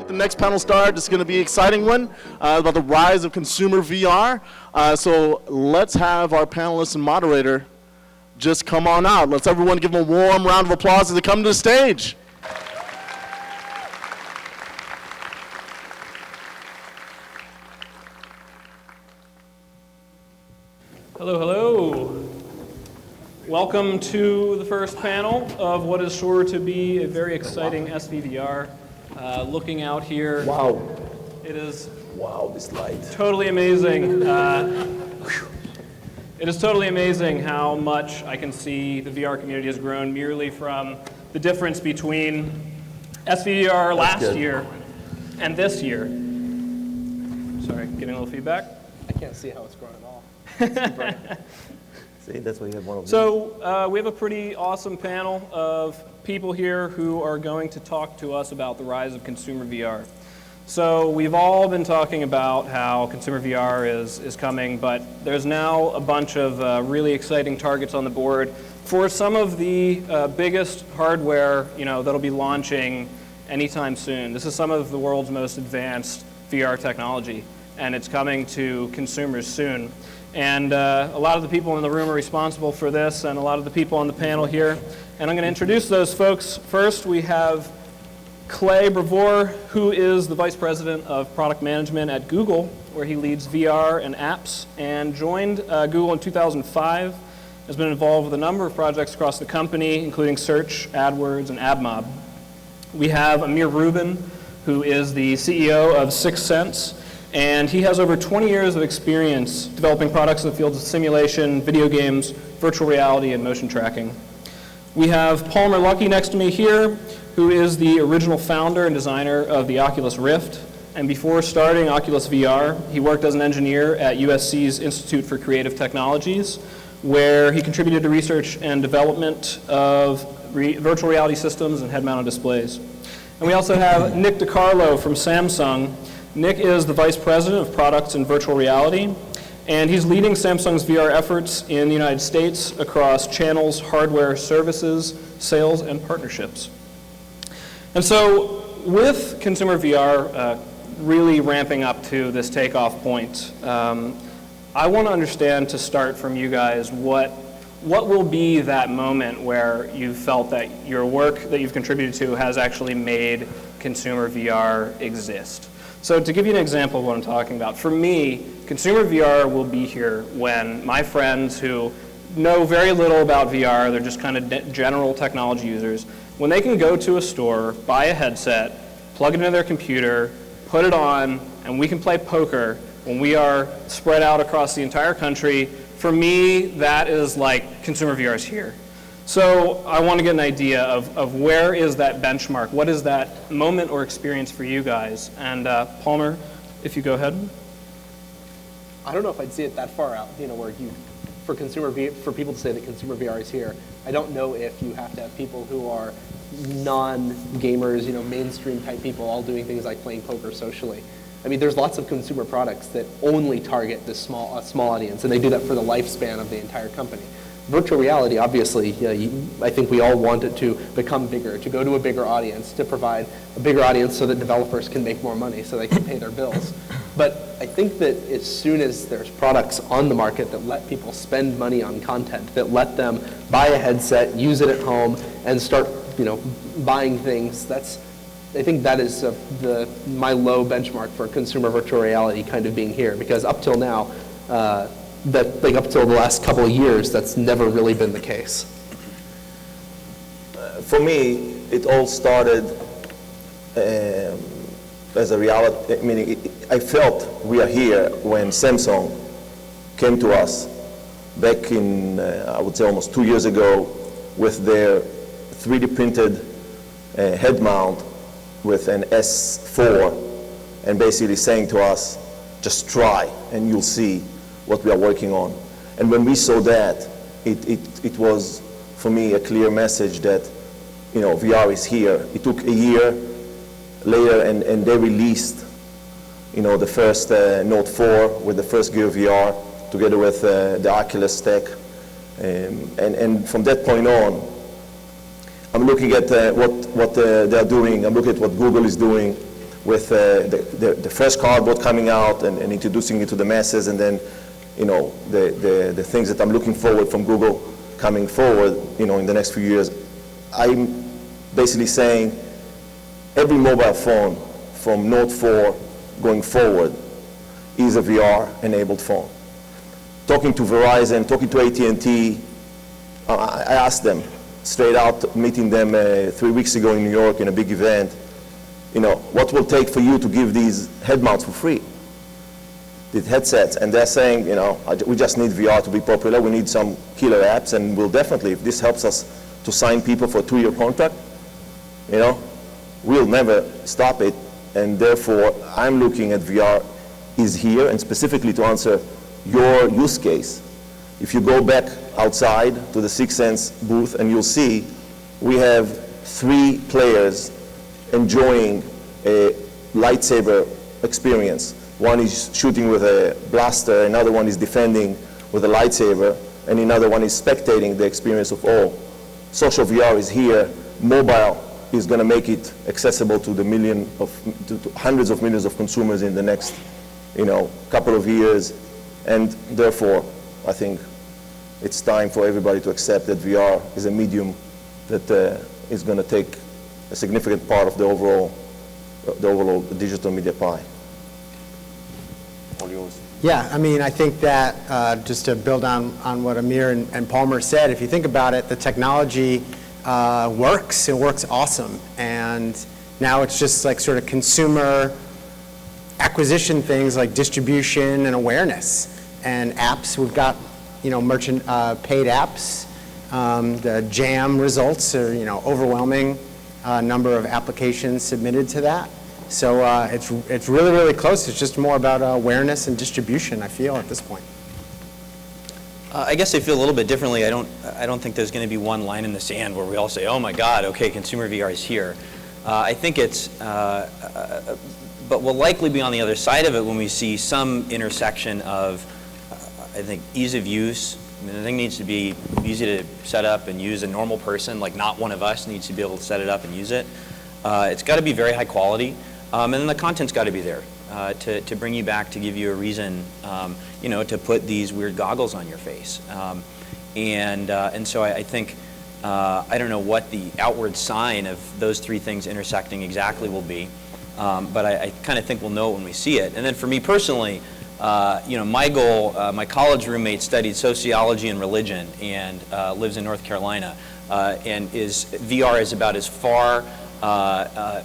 let the next panel start. It's going to be an exciting one about the rise of consumer VR. So let's have our panelists and moderator just come on out. Let's everyone give them a warm round of applause as they come to the stage. Hello, hello. Welcome to the first panel of what is sure to be a very exciting SVVR. Looking out here, wow, it is this light. Totally amazing. It is totally amazing how much I can see the VR community has grown merely from the difference between SVVR last year and this year. Sorry, getting a little feedback. I can't see how it's grown at all. See, that's why you have one of these. So we have a pretty awesome panel of people here who are going to talk to us about the rise of consumer VR. So we've all been talking about how consumer VR is coming, but there's now a bunch of really exciting targets on the board for some of the biggest hardware, that'll be launching anytime soon. This is some of the world's most advanced VR technology, and it's coming to consumers soon. And a lot of the people in the room are responsible for this, and a lot of the people on the panel here. And I'm going to introduce those folks. First, we have Clay Bravor, who is the Vice President of Product Management at Google, where he leads VR and apps, and joined Google in 2005. Has been involved with a number of projects across the company, including Search, AdWords, and AdMob. We have Amir Rubin, who is the CEO of 6 Sense. And he has over 20 years of experience developing products in the fields of simulation, video games, virtual reality, and motion tracking. We have Palmer Luckey next to me here, who is the original founder and designer of the Oculus Rift. And before starting Oculus VR, he worked as an engineer at USC's Institute for Creative Technologies, where he contributed to research and development of virtual reality systems and head-mounted displays. And we also have Nick DiCarlo from Samsung. Nick is the Vice President of Products and Virtual Reality, and he's leading Samsung's VR efforts in the United States across channels, hardware, services, sales, and partnerships. And so with consumer VR really ramping up to this takeoff point, I want to understand, to start from you guys, what will be that moment where you felt that your work that you've contributed to has actually made consumer VR exist? So to give you an example of what I'm talking about, for me, consumer VR will be here when my friends who know very little about VR, they're just kind of general technology users, when they can go to a store, buy a headset, plug it into their computer, put it on, and we can play poker when we are spread out across the entire country. For me, that is like consumer VR is here. So I want to get an idea of where is that benchmark? What is that moment or experience for you guys? And Palmer, if you go ahead. I don't know if I'd see it that far out, where for people to say that consumer VR is here. I don't know if you have to have people who are non-gamers, mainstream type people all doing things like playing poker socially. I mean, there's lots of consumer products that only target this small audience, and they do that for the lifespan of the entire company. Virtual reality, obviously, I think we all want it to become bigger, to go to a bigger audience, to provide a bigger audience so that developers can make more money, so they can pay their bills. But I think that as soon as there's products on the market that let people spend money on content, that let them buy a headset, use it at home, and start, buying things, I think that is my low benchmark for consumer virtual reality kind of being here, because up till now, up till the last couple of years, that's never really been the case. For me, it all started as a reality. I mean, I felt we are here when Samsung came to us back in, I would say almost 2 years ago, with their 3D printed head mount with an S4, and basically saying to us, just try and you'll see what we are working on. And when we saw that, it was, for me, a clear message that, VR is here. It took a year later, and they released, the first Note 4 with the first Gear VR, together with the Oculus tech. And from that point on, I'm looking at what they're doing. I'm looking at what Google is doing with the first cardboard coming out and introducing it to the masses, and then, the things that I'm looking forward from Google coming forward, in the next few years. I'm basically saying every mobile phone from Note 4 going forward is a VR-enabled phone. Talking to Verizon, talking to AT&T, I asked them straight out, meeting them 3 weeks ago in New York in a big event, what will it take for you to give these head mounts for free? The headsets, and they're saying, we just need VR to be popular. We need some killer apps, and we'll definitely, if this helps us to sign people for a 2-year contract, we'll never stop it. And therefore, I'm looking at VR is here, and specifically to answer your use case. If you go back outside to the Sixth Sense booth, and you'll see we have 3 players enjoying a lightsaber experience. One is shooting with a blaster, another one is defending with a lightsaber, and another one is spectating the experience of all. Social VR is here. Mobile is going to make it accessible to to hundreds of millions of consumers in the next, couple of years. And therefore, I think it's time for everybody to accept that VR is a medium that is going to take a significant part of the overall digital media pie. All yours. Yeah, I think that just to build on what Amir and Palmer said, if you think about it, the technology works. It works awesome. And now it's just like sort of consumer acquisition things like distribution and awareness. And apps, we've got, merchant paid apps. The JAM results are, overwhelming number of applications submitted to that. So it's really, really close. It's just more about awareness and distribution, I feel, at this point. I guess I feel a little bit differently. I don't think there's going to be one line in the sand where we all say, oh my God, okay, consumer VR is here. I think it's, but we'll likely be on the other side of it when we see some intersection of, I think, ease of use. The thing needs to be easy to set up and use. A normal person, like not one of us, needs to be able to set it up and use it. It's got to be very high quality, and then the content's got to be there to bring you back, to give you a reason, to put these weird goggles on your face. And so I think, I don't know what the outward sign of those 3 things intersecting exactly will be, but I kind of think we'll know it when we see it. And then for me personally, my goal, my college roommate studied sociology and religion and lives in North Carolina, and VR is about as far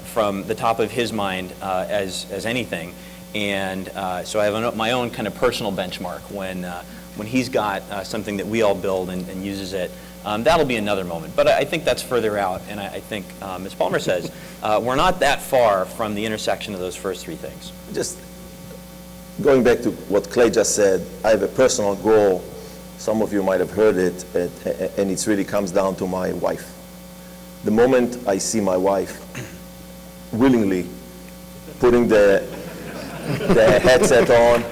from the top of his mind as anything. And so I have my own kind of personal benchmark when he's got something that we all build and uses it. That'll be another moment. But I think that's further out, and I think, as Palmer says, we're not that far from the intersection of those first 3 things. Just going back to what Clay just said, I have a personal goal. Some of you might have heard it, and it really comes down to my wife. The moment I see my wife willingly putting the headset on,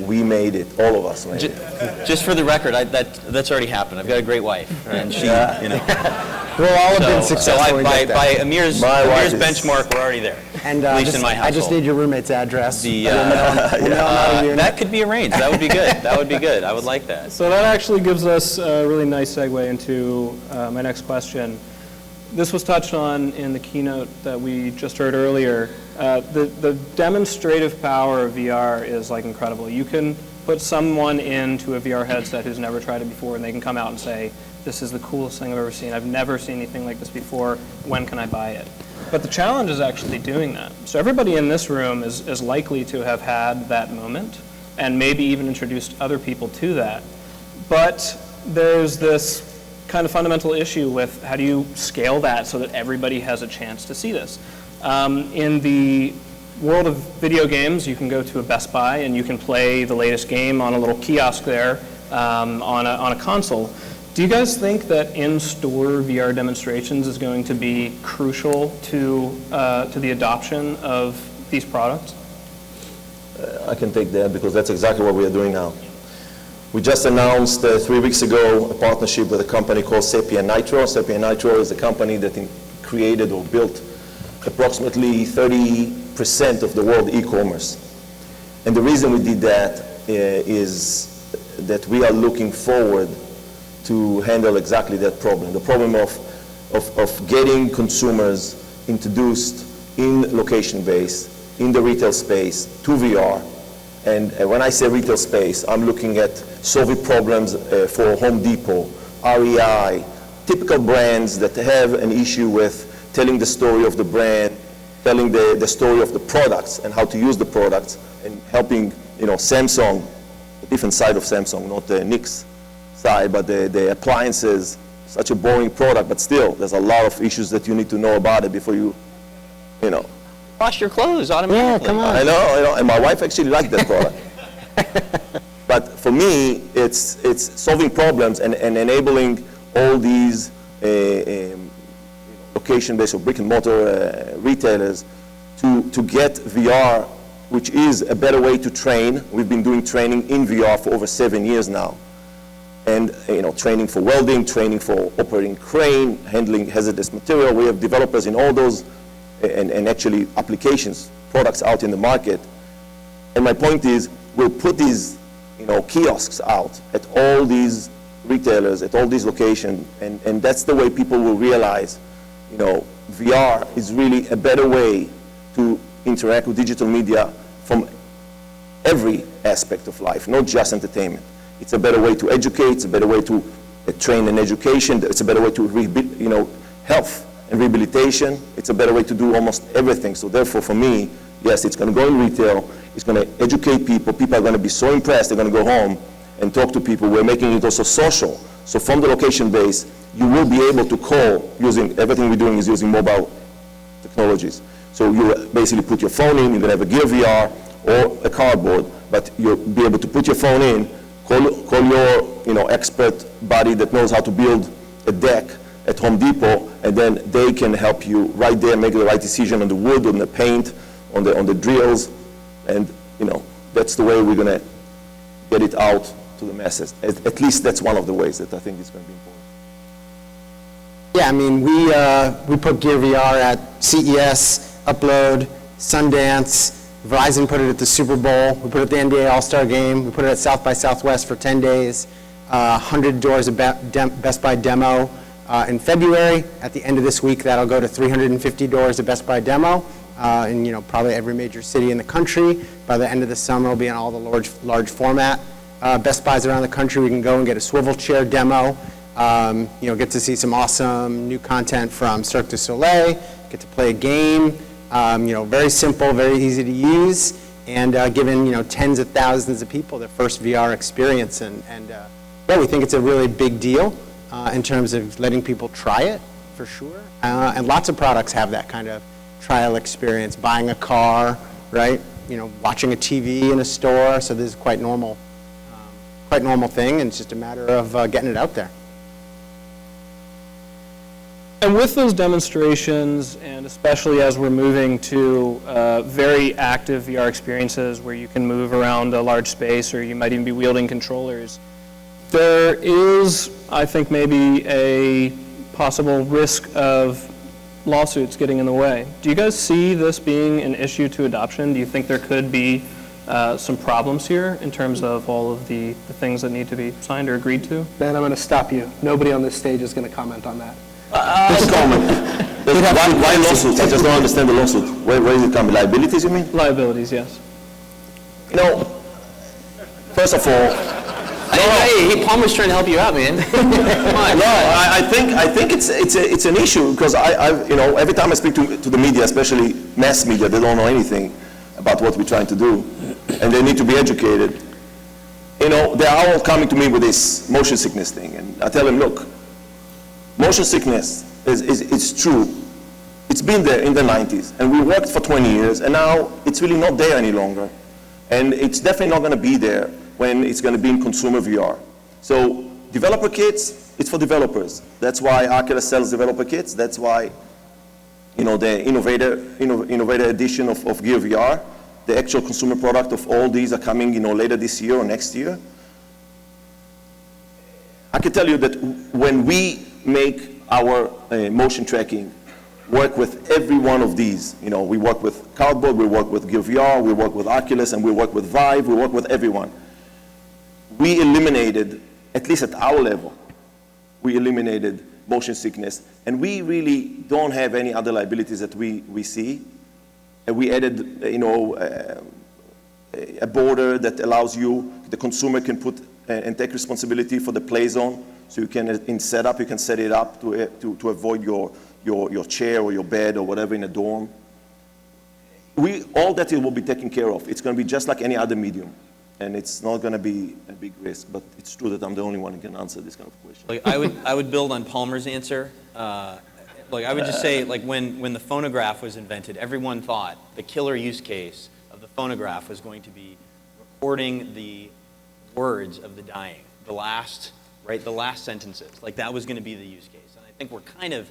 we made it. All of us made it. Just for the record, that's already happened. I've got a great wife, and she, We'll all have been successful in by that. Amir's benchmark, we're already there. And at least in my household. I just need your roommate's address. That could be arranged. That would be good. That would be good. I would like that. So that actually gives us a really nice segue into my next question. This was touched on in the keynote that we just heard earlier. The demonstrative power of VR is like incredible. You can put someone into a VR headset who's never tried it before, and they can come out and say, this is the coolest thing I've ever seen. I've never seen anything like this before. When can I buy it? But the challenge is actually doing that. So everybody in this room is likely to have had that moment and maybe even introduced other people to that. But there's this kind of fundamental issue with how do you scale that so that everybody has a chance to see this. In the world of video games, you can go to a Best Buy and you can play the latest game on a little kiosk there on a console. Do you guys think that in-store VR demonstrations is going to be crucial to the adoption of these products? I can take that because that's exactly what we are doing now. We just announced 3 weeks ago a partnership with a company called Sapien Nitro. Sapien Nitro is a company that created or built approximately 30% of the world e-commerce. And the reason we did that is that we are looking forward to handle exactly that problem, the problem of getting consumers introduced in location-based, in the retail space, to VR. And when I say retail space, I'm looking at solving problems for Home Depot, REI, typical brands that have an issue with telling the story of the brand, telling the story of the products and how to use the products, and helping, Samsung, a different side of Samsung, not the Nick's side, but the appliances, such a boring product, but still, there's a lot of issues that you need to know about it before you know. Wash your clothes automatically. Yeah, come on. I know, and my wife actually liked that product. But for me, it's solving problems and enabling all these location-based or brick-and-mortar retailers to get VR, which is a better way to train. We've been doing training in VR for over 7 years now. And training for welding, training for operating crane, handling hazardous material. We have developers in all those and actually applications, products out in the market. And my point is, we'll put these kiosks out at all these retailers, at all these locations, and that's the way people will realize, VR is really a better way to interact with digital media from every aspect of life, not just entertainment. It's a better way to educate, it's a better way to train in education, it's a better way to health and rehabilitation. It's a better way to do almost everything. So therefore, for me, yes, it's going to go in retail, it's going to educate people, people are going to be so impressed, they're going to go home and talk to people. We're making it also social. So from the location base, you will be able to call using, everything we're doing is using mobile technologies. So you basically put your phone in, you're going to have a Gear VR or a cardboard, but you'll be able to put your phone in, call your expert buddy that knows how to build a deck at Home Depot, and then they can help you right there make the right decision on the wood, on the paint, on the drills, and that's the way we're going to get it out to the masses. At least that's one of the ways that I think is going to be important. Yeah, I mean, we put Gear VR at CES, Upload, Sundance. Verizon put it at the Super Bowl. We put it at the NBA All-Star Game. We put it at South by Southwest for 10 days. 100 doors of Best Buy demo in February. At the end of this week, that'll go to 350 doors of Best Buy demo in probably every major city in the country. By the end of the summer, it'll be in all the large format Best Buys around the country. We can go and get a swivel chair demo. Get to see some awesome new content from Cirque du Soleil. Get to play a game. Very simple, very easy to use, and giving tens of thousands of people their first VR experience. And we think it's a really big deal in terms of letting people try it, for sure. And lots of products have that kind of trial experience. Buying a car, right? Watching a TV in a store. So this is quite normal thing, and it's just a matter of getting it out there. And with those demonstrations, and especially as we're moving to very active VR experiences where you can move around a large space or you might even be wielding controllers, there is, I think, maybe a possible risk of lawsuits getting in the way. Do you guys see this being an issue to adoption? Do you think there could be some problems here in terms of all of the things that need to be signed or agreed to? Ben, I'm going to stop you. Nobody on this stage is going to comment on that. Just comment. Why lawsuits? I just don't understand the lawsuit. Where is it coming? Liabilities, you mean? Liabilities, yes. First of all, Hey, Palmer's trying to help you out, man. Come on. no, I think it's an issue because every time I speak to the media, especially mass media, they don't know anything about what we're trying to do, and they need to be educated. They are all coming to me with this motion sickness thing, and I tell them, look, motion sickness is true. It's been there in the 90s, and we worked for 20 years, and now it's really not there any longer. And it's definitely not going to be there when it's going to be in consumer VR. So developer kits, it's for developers. That's why Oculus sells developer kits. That's why the innovator edition of Gear VR, the actual consumer product of all these are coming later this year or next year. I can tell you that when we make our motion tracking work with every one of these. You know, we work with Cardboard, we work with Gear VR, we work with Oculus, and we work with Vive, we work with everyone. We eliminated, at least at our level, we eliminated motion sickness, and we really don't have any other liabilities that we see. And we added, you know, a border that allows you, the consumer can put and take responsibility for the play zone. So you can, in setup, you can set it up to avoid your chair or your bed or whatever in a dorm. All that it will be taken care of. It's going to be just like any other medium. And it's not going to be a big risk, but it's true that I'm the only one who can answer this kind of question. Like, I would build on Palmer's answer. Like, I would just say, like, when the phonograph was invented, everyone thought the killer use case of the phonograph was going to be recording the words of the dying, the last sentences. Like, that was going to be the use case. And I think we're kind of,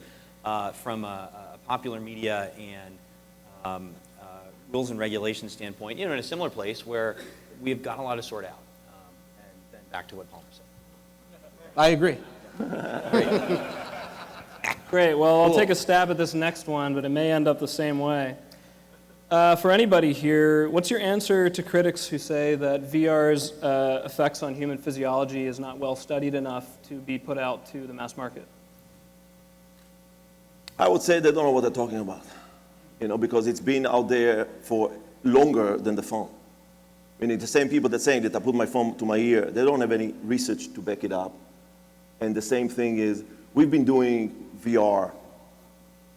from a popular media and rules and regulations standpoint, you know, in a similar place where we've got a lot to sort out. And then back to what Palmer said. I agree. Great. Well, I'll take a stab at this next one, but it may end up the same way. For anybody here, what's your answer to critics who say that VR's effects on human physiology is not well studied enough to be put out to the mass market? I would say they don't know what they're talking about, you know, because it's been out there for longer than the phone. I mean, the same people that saying that I put my phone to my ear, they don't have any research to back it up. And the same thing is, we've been doing VR,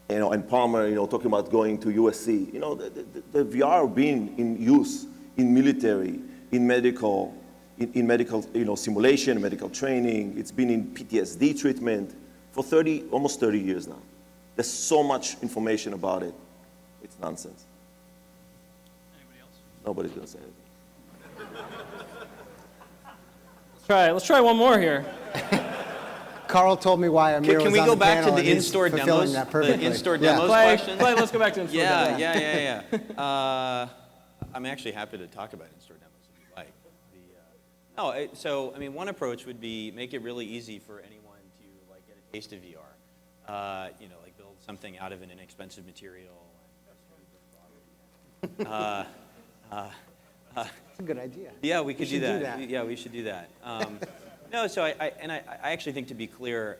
you know, and Palmer, you know, talking about going to USC. You know, the VR being in use in military, in medical, you know, simulation, medical training. It's been in PTSD treatment for almost 30 years now. There's so much information about it. It's nonsense. Anybody else? Nobody's going to say it. Let's try one more here. Carl told me why Amir was Can we on go the back to panel, the and he's in-store fulfilling demos? that The perfectly. in-store Yeah. demos Clay, questions? let's go back to in-store demos. Yeah. I'm actually happy to talk about in-store demos if you like. So I mean, one approach would be make it really easy for anyone to like get a taste of VR. You know, like build something out of an inexpensive material. That's a good idea. Yeah, we could do should do that. that. Yeah, we should do that. No, so I actually think, to be clear,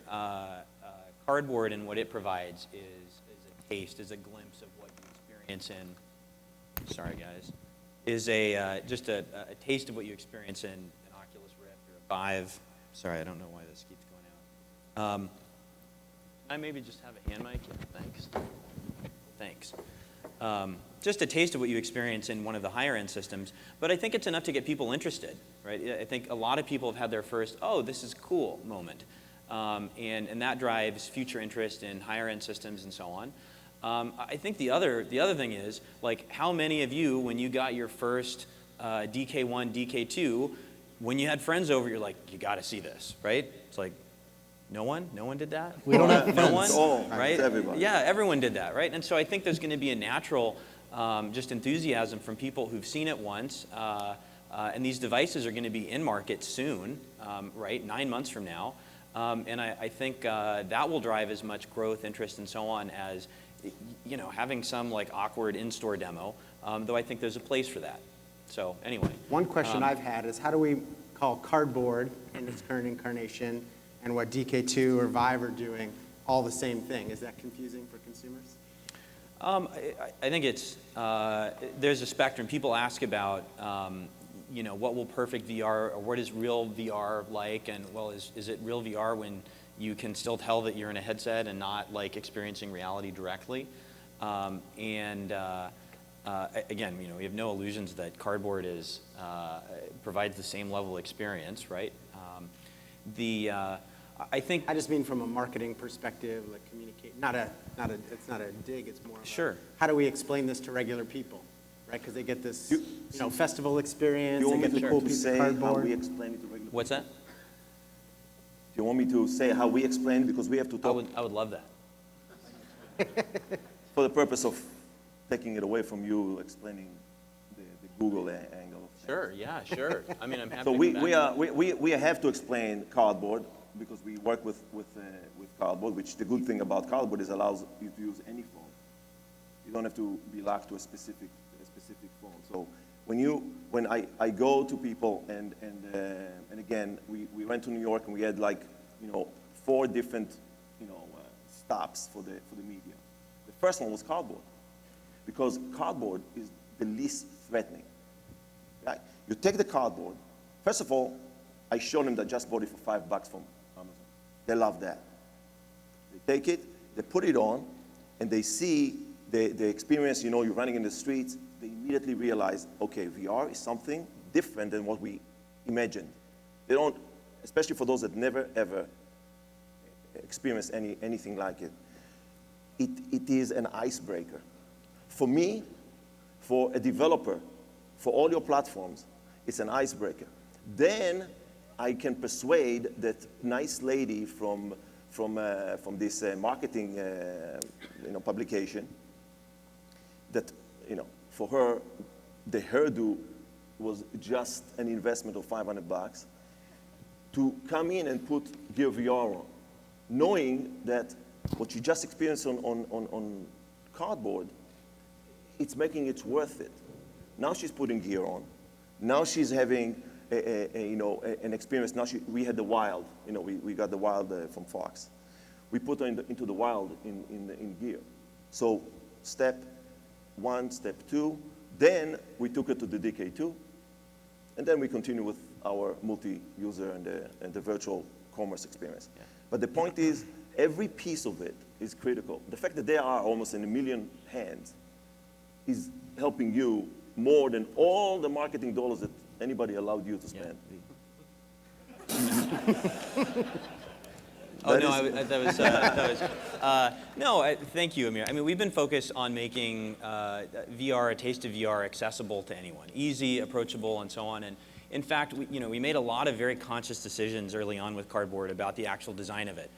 Cardboard and what it provides is a taste, is a glimpse of what you experience in. Sorry, guys. Is just a taste of what you experience in an Oculus Rift or a Vive. Sorry, I don't know why this keeps going out. Can I maybe just have a hand mic? Yeah, thanks. Thanks. Just a taste of what you experience in one of the higher end systems, but I think it's enough to get people interested, right? I think a lot of people have had their first, oh, this is cool moment, and that drives future interest in higher end systems and so on. I think the other thing is, like, how many of you, when you got your first DK1, DK2, when you had friends over, you're like, you got to see this, right? It's like, no one did that? We don't have no one, Oh, right? it's everybody. Yeah, everyone did that, right? And so I think there's going to be a natural just enthusiasm from people who've seen it once, and these devices are going to be in market soon, right? 9 months from now, and I think that will drive as much growth, interest, and so on as, you know, having some like awkward in-store demo. Though I think there's a place for that. So anyway. One question I've had is, how do we call Cardboard in its current incarnation and what DK2 or Vive are doing all the same thing? Is that confusing for consumers? I think it's, there's a spectrum. People ask about, you know, what will perfect VR, or what is real VR like? And, well, is it real VR when you can still tell that you're in a headset and not, like, experiencing reality directly? Again, you know, we have no illusions that Cardboard provides the same level of experience, right? I think I just mean from a marketing perspective, like communicate. It's not a dig. It's more. Of Sure. How do we explain this to regular people, right? Because they get this, you know, festival experience. You They want get me the cool to piece say of how cardboard. we explain it to regular What's that? Do you want me to say how we explain it? Because we have to talk I would love that. for the purpose of taking it away from you explaining the Google angle. Sure. Yeah. Sure. I mean, I'm happy. So to we come back. we have to explain Cardboard because we work with Cardboard, which the good thing about Cardboard is allows you to use any phone. You don't have to be locked to a specific phone. So when I go to people and again, we went to New York and we had like, 4 different, stops for the media. The first one was cardboard, because cardboard is the least threatening. Right? You take the cardboard. First of all, I showed them that I just bought it for $5 from Amazon. They love that. They take it, they put it on, and they see the experience. You're running in the streets. They immediately realize, okay, VR is something different than what we imagined. They don't, especially for those that never ever experienced anything like it. It is an icebreaker. For me, for a developer, for all your platforms, it's an icebreaker. Then I can persuade that nice lady from this marketing publication that for her the hairdo was just an investment of $500 to come in and put Gear VR on, knowing that what you just experienced on cardboard, it's making it worth it. Now she's putting gear on. Now she's having an experience. Now we had the Wild. We got the Wild from Fox. We put her into the Wild in gear. So step 1, step 2. Then we took her to the DK2, and then we continue with our multi-user and the virtual commerce experience. Yeah. But the point is, every piece of it is critical. The fact that there are almost in 1 million hands is helping you more than all the marketing dollars that anybody allowed you to spend. Yeah. Thank you, Amir. I mean, we've been focused on making VR, a taste of VR, accessible to anyone, easy, approachable, and so on. And in fact, we made a lot of very conscious decisions early on with Cardboard about the actual design of it.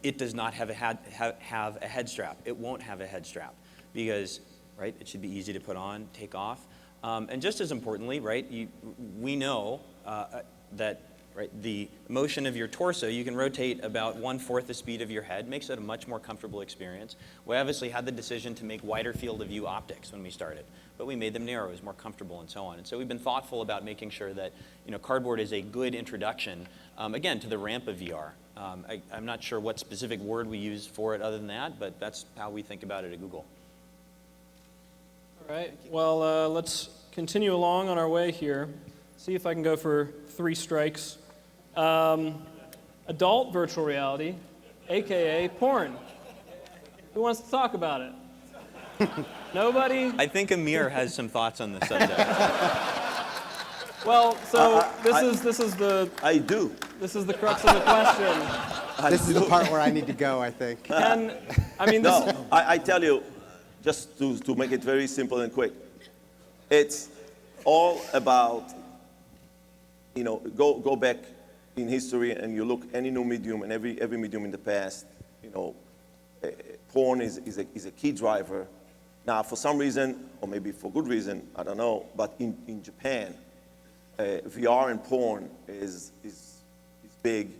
It does not have a head strap. It won't have a head strap because, right, it should be easy to put on, take off. And just as importantly, right, we know that the motion of your torso, you can rotate about 1/4 the speed of your head, makes it a much more comfortable experience. We obviously had the decision to make wider field of view optics when we started, but we made them narrow, more comfortable, and so on. And so we've been thoughtful about making sure that Cardboard is a good introduction, again, to the ramp of VR. I'm not sure what specific word we use for it other than that, but that's how we think about it at Google. All right, well, let's continue along on our way here. See if I can go for 3 strikes. Adult virtual reality, AKA porn. Who wants to talk about it? Nobody? I think Amir has some thoughts on the subject. Well, so this is the I do. This is the crux of the question. This is the part where I need to go, I think. I tell you, just to make it very simple and quick, it's all about, go back in history and you look any new medium and every medium in the past, porn is a key driver. Now, for some reason, or maybe for good reason, I don't know, but in Japan, VR and porn is big.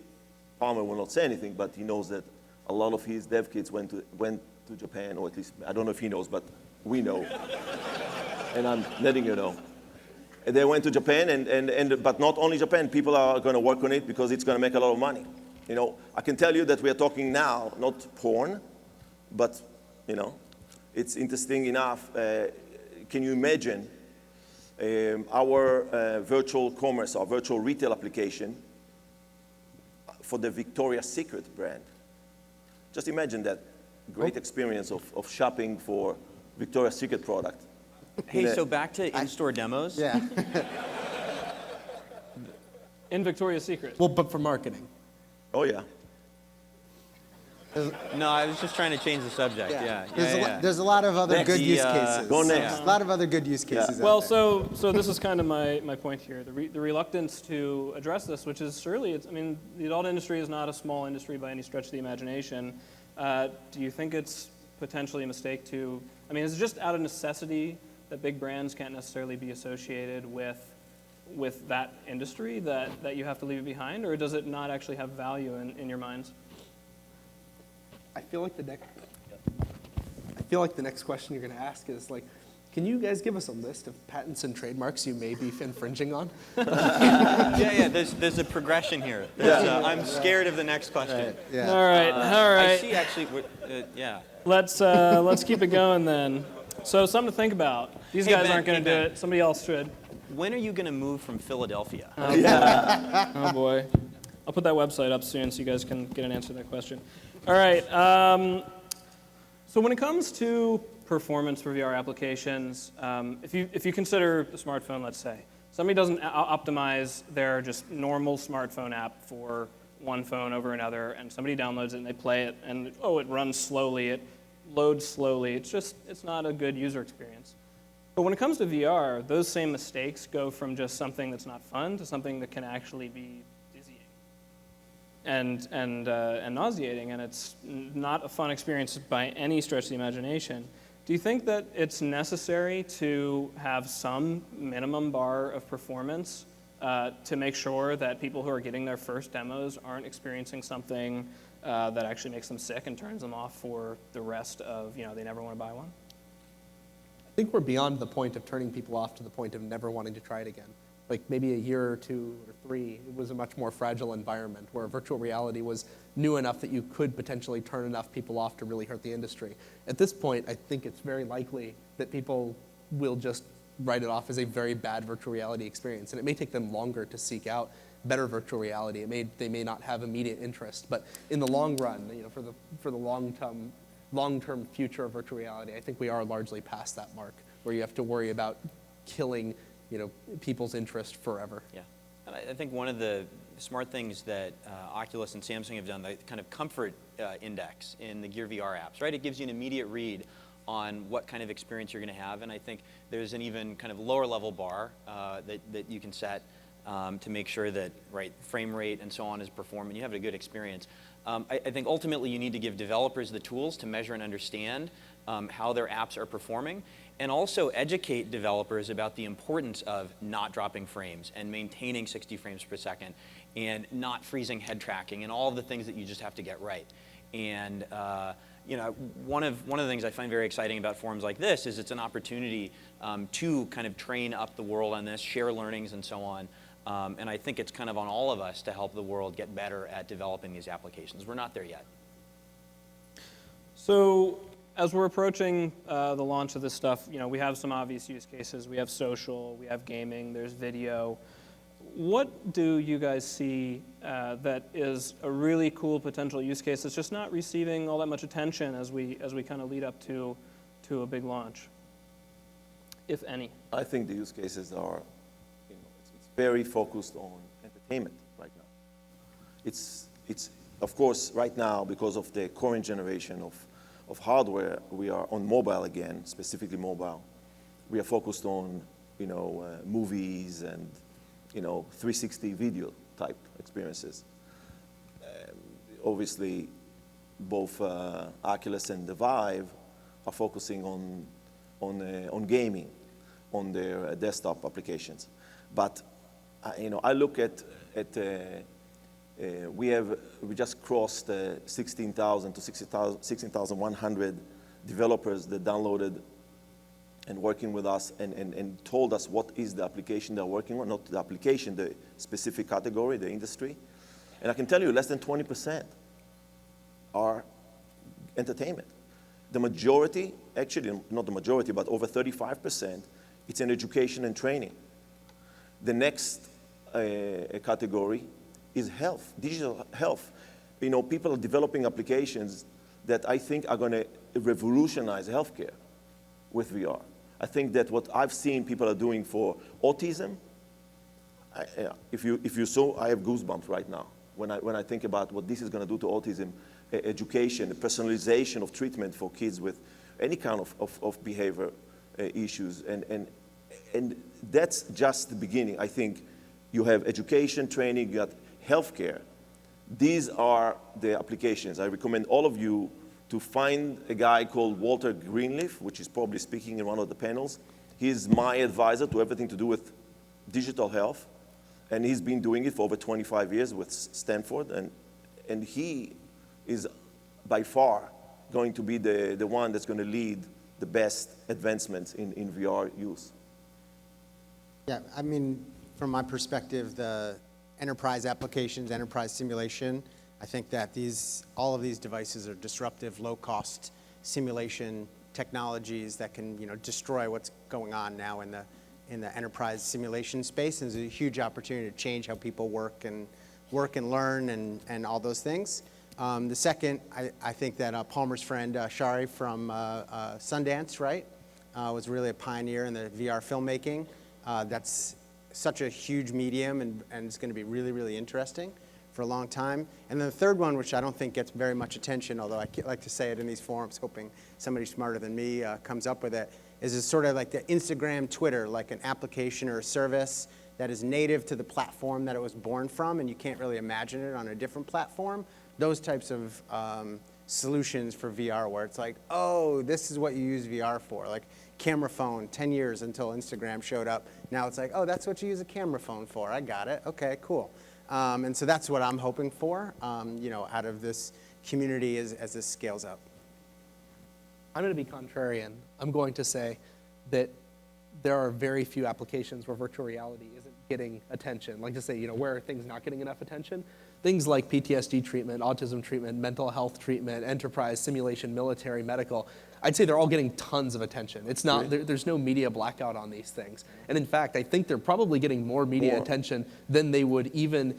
Palmer will not say anything, but he knows that a lot of his dev kids went to Japan, or at least, I don't know if he knows, but we know. And I'm letting you know. And they went to Japan, but not only Japan, people are going to work on it because it's going to make a lot of money. I can tell you that we are talking now, not porn, but, it's interesting enough. Can you imagine our virtual commerce, our virtual retail application for the Victoria's Secret brand? Just imagine that great experience of shopping for Victoria's Secret product. Hey, so back to in-store demos. Yeah. in Victoria's Secret. Well, but for marketing. Oh, yeah. No, I was just trying to change the subject. Yeah. There's a lot of other good use cases. Go next. There's a lot of other good use cases. Well, out there. so this is kind of my point here. The reluctance to address this, which is surely, the adult industry is not a small industry by any stretch of the imagination. Do you think it's potentially a mistake to, is it just out of necessity that big brands can't necessarily be associated with that industry that you have to leave it behind, or does it not actually have value in your minds? I feel like feel like the next question you're going to ask is like, can you guys give us a list of patents and trademarks you may be infringing on? Yeah, there's a progression here. I'm scared of the next question. Yeah. All right, all I right. see actually, yeah. Let's keep it going then. So something to think about. These Hey, guys Ben, aren't going hey, to do Ben. it. Somebody else should. When are you going to move from Philadelphia? Oh boy. I'll put that website up soon so you guys can get an answer to that question. All right. So when it comes to performance for VR applications, if you consider a smartphone, let's say, somebody doesn't optimize their just normal smartphone app for one phone over another, and somebody downloads it and they play it, and it runs slowly, it loads slowly. It's not a good user experience. But when it comes to VR, those same mistakes go from just something that's not fun to something that can actually be dizzying and nauseating, and it's not a fun experience by any stretch of the imagination. Do you think that it's necessary to have some minimum bar of performance to make sure that people who are getting their first demos aren't experiencing something that actually makes them sick and turns them off for the rest of, they never want to buy one? I think we're beyond the point of turning people off to the point of never wanting to try it again. Like maybe a year or 2 or 3, it was a much more fragile environment where virtual reality was new enough that you could potentially turn enough people off to really hurt the industry. At this point, I think it's very likely that people will just write it off as a very bad virtual reality experience, and it may take them longer to seek out better virtual reality. They may not have immediate interest, but in the long run, for the long-term future of virtual reality, I think we are largely past that mark where you have to worry about killing people's interest forever. Yeah, and I think one of the smart things that Oculus and Samsung have done, the kind of comfort index in the Gear VR apps, right? It gives you an immediate read on what kind of experience you're going to have, and I think there's an even kind of lower level bar that you can set to make sure that frame rate and so on is performing. You have a good experience. I think ultimately you need to give developers the tools to measure and understand how their apps are performing, and also educate developers about the importance of not dropping frames and maintaining 60 frames per second and not freezing head tracking and all of the things that you just have to get right. And one of the things I find very exciting about forums like this is it's an opportunity to kind of train up the world on this, share learnings and so on. And I think it's kind of on all of us to help the world get better at developing these applications. We're not there yet. So as we're approaching the launch of this stuff, we have some obvious use cases. We have social, we have gaming, there's video. What do you guys see that is a really cool potential use case that's just not receiving all that much attention as we kind of lead up to a big launch, if any? I think the use cases are, it's very focused on entertainment right now. It's of course right now because of the current generation of hardware, we are on mobile again, specifically mobile. We are focused on movies and 360 video type experiences. Obviously, both Oculus and the Vive are focusing on gaming, on their desktop applications. But I look at we just crossed 16,000 to 16,100 developers that downloaded and working with us and told us what is the application they're working on, not the application, the specific category, the industry. And I can tell you less than 20% are entertainment. The majority, actually not the majority, but over 35%, it's in education and training. The next category is health, digital health. People are developing applications that I think are going to revolutionize healthcare with VR. I think that what I've seen people are doing for autism, if you saw, I have goosebumps right now when I think about what this is going to do to autism, education, personalization of treatment for kids with any kind of behavior issues, and that's just the beginning. I think you have education, training, you got healthcare. These are the applications. I recommend all of you to find a guy called Walter Greenleaf, which is probably speaking in one of the panels. He's my advisor to everything to do with digital health, and he's been doing it for over 25 years with Stanford, and he is by far going to be the one that's going to lead the best advancements in VR use. Yeah, I mean, from my perspective, the enterprise applications, enterprise simulation, I think that all of these devices are disruptive, low-cost simulation technologies that can, destroy what's going on now in the enterprise simulation space. And there's a huge opportunity to change how people work and learn and all those things. The second, I think that Palmer's friend Shari from Sundance, right, was really a pioneer in the VR filmmaking. That's such a huge medium, and it's going to be really, really interesting for a long time. And then the third one, which I don't think gets very much attention, although I like to say it in these forums, hoping somebody smarter than me comes up with it, is it's sort of like the Instagram, Twitter, like an application or a service that is native to the platform that it was born from, and you can't really imagine it on a different platform. Those types of solutions for VR, where it's like, oh, this is what you use VR for. Like camera phone, 10 years until Instagram showed up. Now it's like, oh, that's what you use a camera phone for. I got it. Okay, cool. And so that's what I'm hoping for, out of this community as this scales up. I'm going to be contrarian. I'm going to say that there are very few applications where virtual reality isn't getting attention. Like to say, where are things not getting enough attention? Things like PTSD treatment, autism treatment, mental health treatment, enterprise, simulation, military, medical. I'd say they're all getting tons of attention. It's not, there's no media blackout on these things. And in fact, I think they're probably getting more media attention than they would even,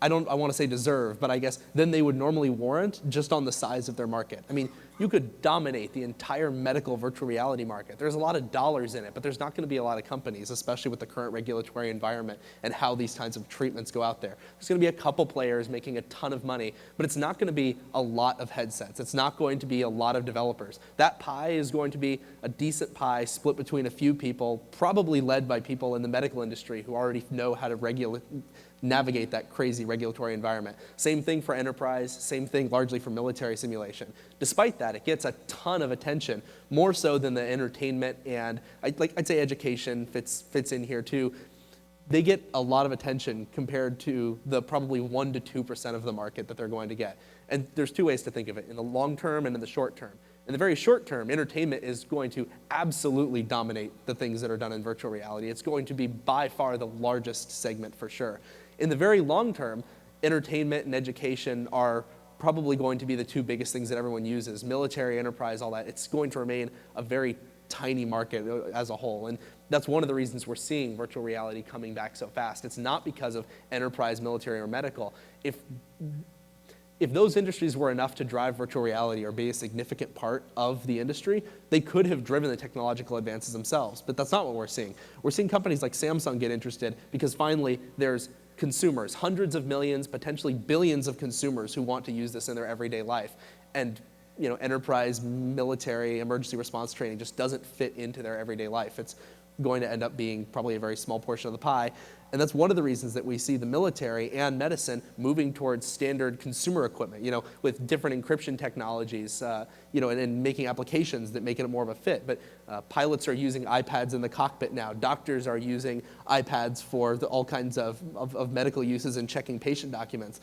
I want to say deserve, but I guess then they would normally warrant just on the size of their market. I mean, you could dominate the entire medical virtual reality market. There's a lot of dollars in it, but there's not going to be a lot of companies, especially with the current regulatory environment and how these kinds of treatments go out there. There's going to be a couple players making a ton of money, but it's not going to be a lot of headsets. It's not going to be a lot of developers. That pie is going to be a decent pie split between a few people, probably led by people in the medical industry who already know how to navigate that crazy regulatory environment. Same thing for enterprise, same thing largely for military simulation. Despite that, it gets a ton of attention, more so than the entertainment and I'd say education fits in here too. They get a lot of attention compared to the probably 1% to 2% of the market that they're going to get. And there's two ways to think of it, in the long term and in the short term. In the very short term, entertainment is going to absolutely dominate the things that are done in virtual reality. It's going to be by far the largest segment for sure. In the very long term, entertainment and education are probably going to be the two biggest things that everyone uses. Military, enterprise, all that. It's going to remain a very tiny market as a whole. And that's one of the reasons we're seeing virtual reality coming back so fast. It's not because of enterprise, military, or medical. If those industries were enough to drive virtual reality or be a significant part of the industry, they could have driven the technological advances themselves. But that's not what we're seeing. We're seeing companies like Samsung get interested because finally there's consumers, hundreds of millions, potentially billions of consumers who want to use this in their everyday life. And enterprise, military, emergency response training just doesn't fit into their everyday life. It's going to end up being probably a very small portion of the pie. And that's one of the reasons that we see the military and medicine moving towards standard consumer equipment, with different encryption technologies, and making applications that make it more of a fit. But pilots are using iPads in the cockpit now. Doctors are using iPads for all kinds of medical uses and checking patient documents.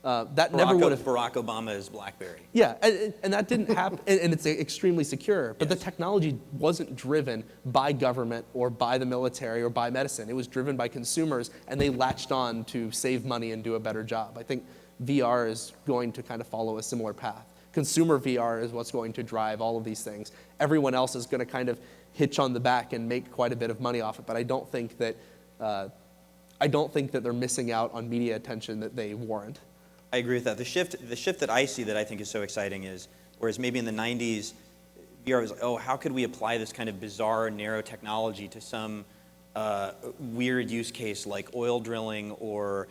Never would have. Barack Obama's BlackBerry. Yeah, and that didn't happen, and it's extremely secure. But the technology wasn't driven by government or by the military or by medicine. It was driven by consumers, and they latched on to save money and do a better job. I think VR is going to kind of follow a similar path. Consumer VR is what's going to drive all of these things. Everyone else is going to kind of hitch on the back and make quite a bit of money off it. But I don't think that they're missing out on media attention that they warrant. I agree with that. The shift that I see that I think is so exciting is, whereas maybe in the 90s, VR was like, oh, how could we apply this kind of bizarre, narrow technology to some weird use case like oil drilling or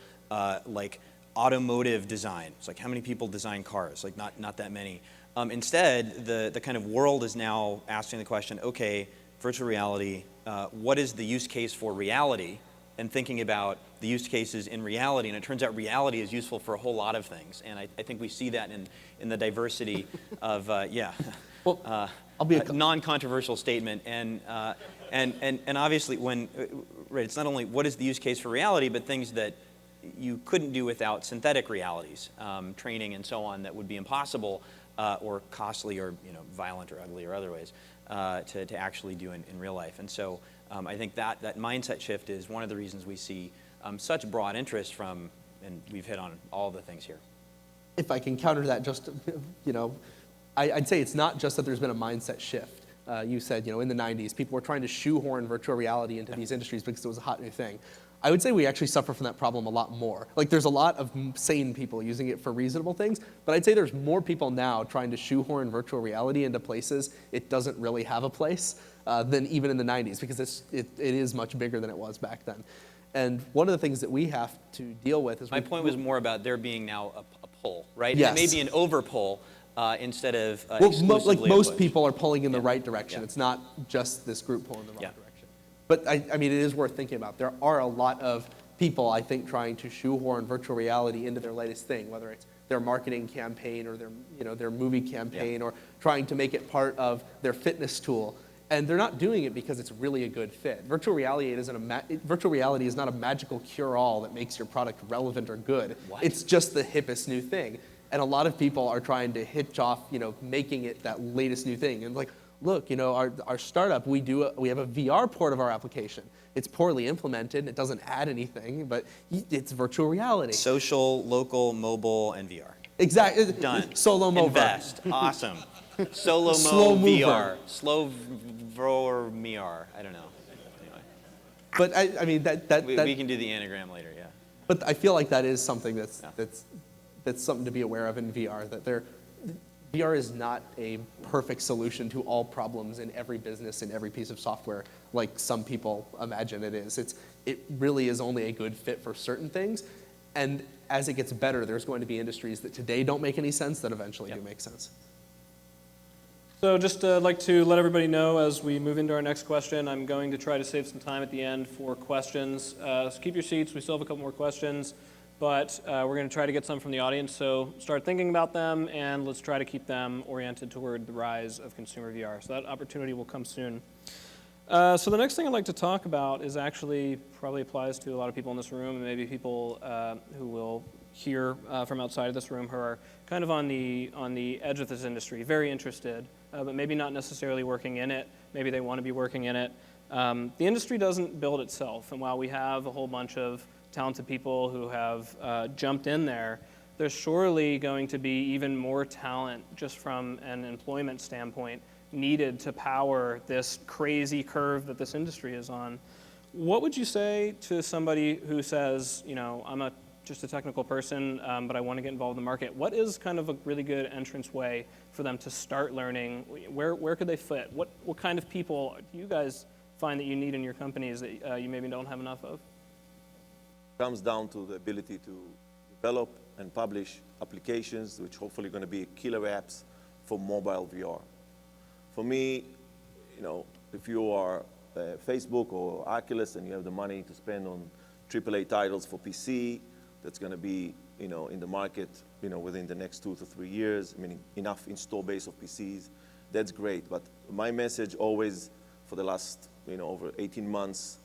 like automotive design? It's like, how many people design cars? Like, not that many. Instead, the kind of world is now asking the question, okay, virtual reality, what is the use case for reality? And thinking about the use cases in reality, and it turns out reality is useful for a whole lot of things, and I think we see that in the diversity of Well, I'll be a non-controversial statement, and obviously it's not only what is the use case for reality, but things that you couldn't do without synthetic realities, training and so on, that would be impossible. or costly or violent or ugly or other ways to actually do in real life. And so I think that mindset shift is one of the reasons we see such broad interest from, and we've hit on all the things here. If I can counter that, just, I'd say it's not just that there's been a mindset shift. You said, in the 90s, people were trying to shoehorn virtual reality into these industries because it was a hot new thing. I would say we actually suffer from that problem a lot more. Like, there's a lot of sane people using it for reasonable things, but I'd say there's more people now trying to shoehorn virtual reality into places it doesn't really have a place than even in the 90s, because it is much bigger than it was back then. And one of the things that we have to deal with is... My point was more about there being now a pull, right? Yes. And it may be an over pull instead of Well, exclusively like a most push. people are pulling in the right direction. Yeah. It's not just this group pulling in the right Yeah. direction. But I mean, it is worth thinking about. There are a lot of people, I think, trying to shoehorn virtual reality into their latest thing, whether it's their marketing campaign or their movie campaign, or trying to make it part of their fitness tool. And they're not doing it because it's really a good fit. Virtual reality is not a magical cure-all that makes your product relevant or good. What? It's just the hippest new thing. And a lot of people are trying to hitch off, making it that latest new thing. And like, look, our startup, we have a VR port of our application. It's poorly implemented. It doesn't add anything, but it's virtual reality. Social, local, mobile, and VR. Exactly. Done. Solo mover. Invest. Awesome. Solo Slow mo mover. VR. Slow vor VR. I don't know. Anyway, But I mean we can do the anagram later. Yeah. But I feel like that is something that's something to be aware of in VR. That VR is not a perfect solution to all problems in every business and every piece of software, like some people imagine it is. It really is only a good fit for certain things, and as it gets better, there's going to be industries that today don't make any sense that eventually do make sense. So just like to let everybody know as we move into our next question, I'm going to try to save some time at the end for questions. So keep your seats. We still have a couple more questions, but we're going to try to get some from the audience. So start thinking about them, and let's try to keep them oriented toward the rise of consumer VR. So that opportunity will come soon. So the next thing I'd like to talk about is actually probably applies to a lot of people in this room, and maybe people who will hear from outside of this room who are kind of on the edge of this industry, very interested, but maybe not necessarily working in it. Maybe they want to be working in it. The industry doesn't build itself, and while we have a whole bunch of talented people who have jumped in there, there's surely going to be even more talent just from an employment standpoint needed to power this crazy curve that this industry is on. What would you say to somebody who says, I'm just a technical person, but I want to get involved in the market? What is kind of a really good entrance way for them to start learning? Where could they fit? What kind of people do you guys find that you need in your companies that you maybe don't have enough of? Comes down to the ability to develop and publish applications, which hopefully are going to be killer apps for mobile VR. For me, if you are Facebook or Oculus and you have the money to spend on AAA titles for PC, that's going to be, in the market, within the next 2 to 3 years, meaning enough install base of PCs, that's great. But my message always, for the last, over 18 months,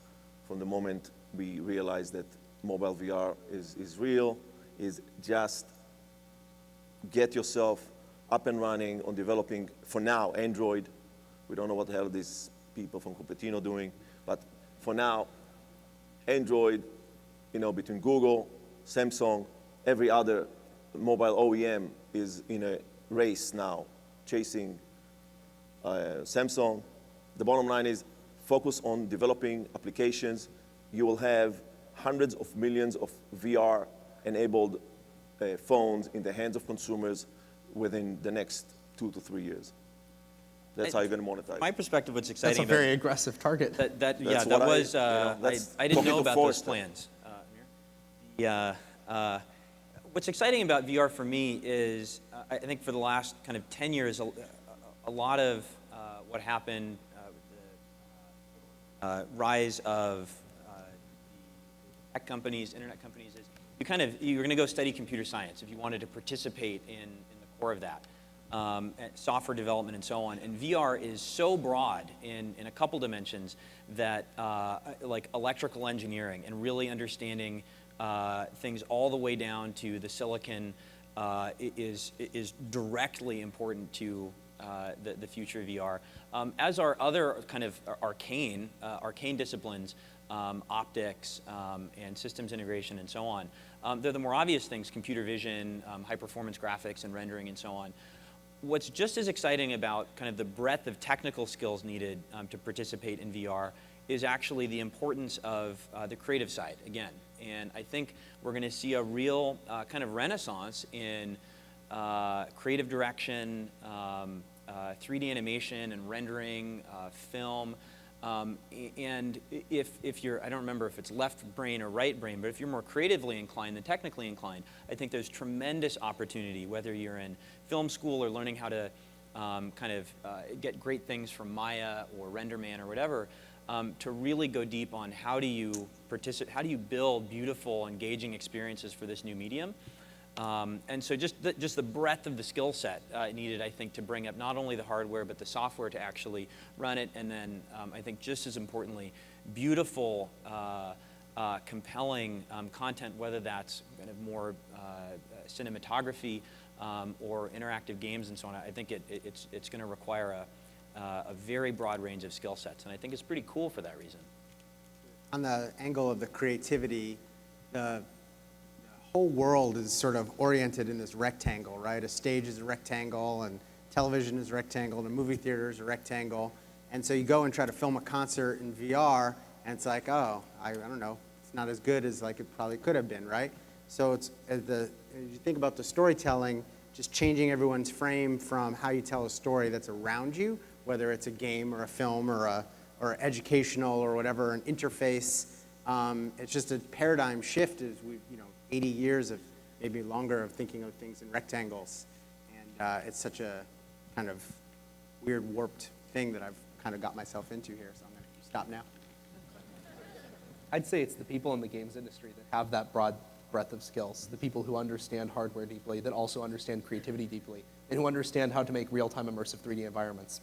from the moment we realized that mobile VR is real, is just get yourself up and running on developing, for now, Android. We don't know what the hell these people from Cupertino are doing, but for now, Android, between Google, Samsung, every other mobile OEM is in a race now, chasing Samsung. The bottom line is focus on developing applications. You will have hundreds of millions of VR-enabled phones in the hands of consumers within the next 2 to 3 years. That's how you're going to monetize. My perspective, what's That's exciting a very aggressive target. that what I didn't know about those Forrester. plans. What's exciting about VR for me is I think for the last kind of 10 years, a lot of what happened, the rise of tech companies, internet companies, is you're going to go study computer science if you wanted to participate in the core of that. Software development and so on. And VR is so broad in a couple dimensions that like electrical engineering and really understanding things all the way down to the silicon is directly important to the future of VR, as are other kind of arcane disciplines, optics and systems integration and so on. They're the more obvious things: computer vision, high-performance graphics and rendering and so on. What's just as exciting about kind of the breadth of technical skills needed to participate in VR is actually the importance of the creative side, again. And I think we're going to see a real kind of renaissance in creative direction, 3D animation and rendering, film. And if you're, I don't remember if it's left brain or right brain, but if you're more creatively inclined than technically inclined, I think there's tremendous opportunity, whether you're in film school or learning how to get great things from Maya or RenderMan or whatever, to really go deep on how do you build beautiful, engaging experiences for this new medium. And so just the breadth of the skill set needed, I think, to bring up not only the hardware but the software to actually run it, and then I think just as importantly, beautiful, compelling content, whether that's kind of more cinematography or interactive games and so on. I think it's going to require a very broad range of skill sets, and I think it's pretty cool for that reason. On the angle of the creativity, the whole world is sort of oriented in this rectangle, right? A stage is a rectangle, and television is a rectangle, and a movie theater is a rectangle. And so you go and try to film a concert in VR, and it's like, oh, I don't know, it's not as good as like it probably could have been, right? So it's as you think about the storytelling, just changing everyone's frame from how you tell a story that's around you, whether it's a game or a film or educational or whatever, an interface. It's just a paradigm shift as we, 80 years of maybe longer of thinking of things in rectangles. And it's such a kind of weird, warped thing that I've kind of got myself into here, so I'm going to stop now. I'd say it's the people in the games industry that have that broad breadth of skills, the people who understand hardware deeply, that also understand creativity deeply, and who understand how to make real-time immersive 3D environments.